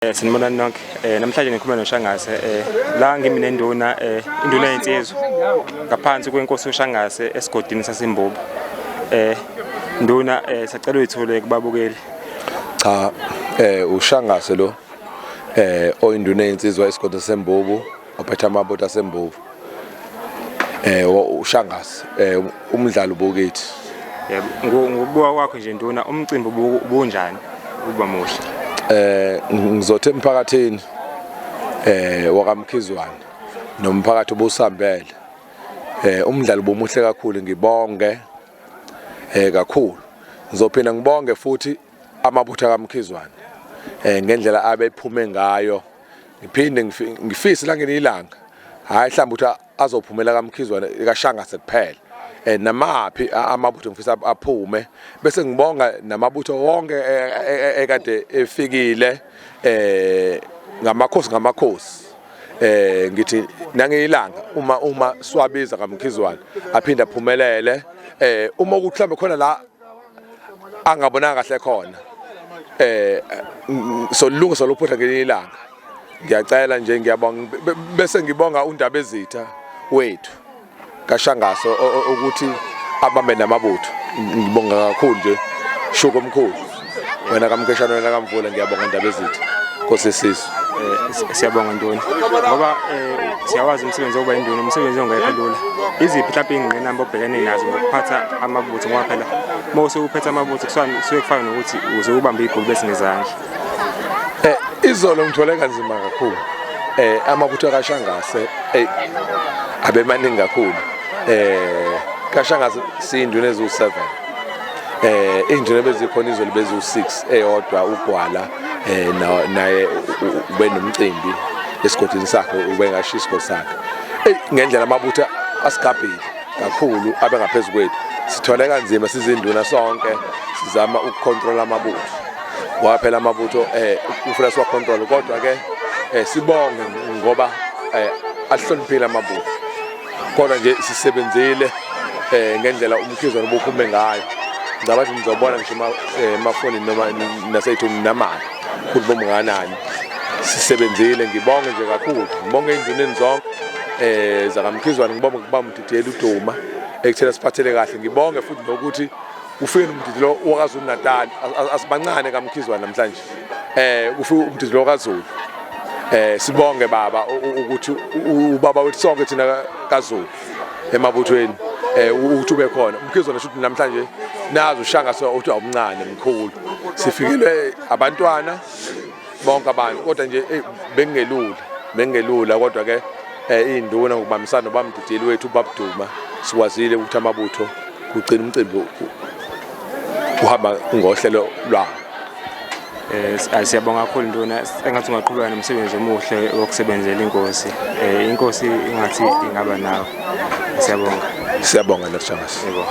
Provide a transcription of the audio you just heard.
Sanibonani nonke. Namhlanje ngikhuluma noShangase la ngimi nenduna induna yensizwa ngaphansi kwenkosi uShangase esigodini saseMbobo. Nduna sacela uyithule kubabukeli. Cha, uShangase lo oyinduna yensizwa esigodini saseMbobo ophethe amabutho aseMbobo. uShangase umdlalo ubukithi. Yebo, ngokubuka kwakho nje nduna umcimbi ubunjani uba muhle. Ngizothe emphakathini wakaMkhizwane nomphakathi obusambele umdlalo bomuhle kakhulu ngibonge kakhulu. Ngizophinda ngibonge futhi amabutho kaMkhizwane ngendlela abephume ngayo. Ngiphinde ngifise la ngenilanga hayi mhlawumbe ukuthi azophumela kaMkhizwane kaShangase kuphela. Namaphi amabutho ngifisa aphume bese ngibonga namabutho wonke ekade efikile ngamakhosi ngithi nangilanga uma swabiza kaMkhizwane aphinda aphumelele uma ukuthi mhlambe khona la angabonanga kahle khona solunga lophutha ngelilanga ngiyacela nje ngiyabonga bese ngibonga uNdaba Ezitha wethu kaShangase ukuthi abambe namabutho. Ngibonga kakhulu nje shuko omkhulu wena kaMkheshana wena kaMvula ngiyabonga Ndaba Ezitha Nkosi Sizwe. Siyabonga nduna ngoba siyawazi umsebenzi wokuba induna umsebenzi ongekho lula. Iziphi mhlawumbe ingqinamba obhekene nazo ngokuphatha amabutho ngoba phela mose uphethe amabutho kusuke kufana nokuthi uze ubambe igoli bese ngezandla. Izolo ngithole kanzima kakhulu amabutho kaShangase abemaningi kakhulu. KaShangase siyinduna ezu7 induna bezikhona izolo bezu6 eyodwa uGwala naye ube nomcimbi esigodini sakhe ube ngashisko sakhe ngendlela amabutho asigabhile kakhulu abengaphezulu kwethu sithole kanzima sizinduna sonke sizama ukucontrol amabutho ngoba phela amabutho ufuna siwa control kodwa ke sibonge ngoba ahloniphile amabutho kodwa nje sisebenzile ngendlela uMkhizwane obuphume ngayo. Ngizabathi nizobona ngisho emafoni noma naseyithuni namali ukuthi bomnganani sisebenzile. Ngibonge nje kakhulu ngibonge induneni zonke zakaMkhizwane ngibonge kuba Mdidiyela uDuma ekuthela siphathele kahle. Ngibonge futhi nokuthi ufike uMdidiyela wakaZulu Natal asibancane kaMkhizwane namhlanje ufike uMdidiyela wakaZulu. Sibonge baba ukuthi ubaba wethu sonke thina kaZulu emabuthweni uthi ube khona uMkhizwane shuthi namhlanje nazo uShangase uthi awumncane mkhulu sifikile abantwana bonke abantu kodwa nje bengelula kodwa ke induna ngokubambisana noBamdidiyela wethu uBabduma sikwazile ukuthi amabutho kugcina umcimbi uhamba ngohlelo lwawo. Siyabonga kakhulu nduna engathi ungaqhubeka nomsebenzi omuhle wokusebenzela inkosi. Inkosi ingathi ingaba nawe. Siyabonga noShangase. Yebo.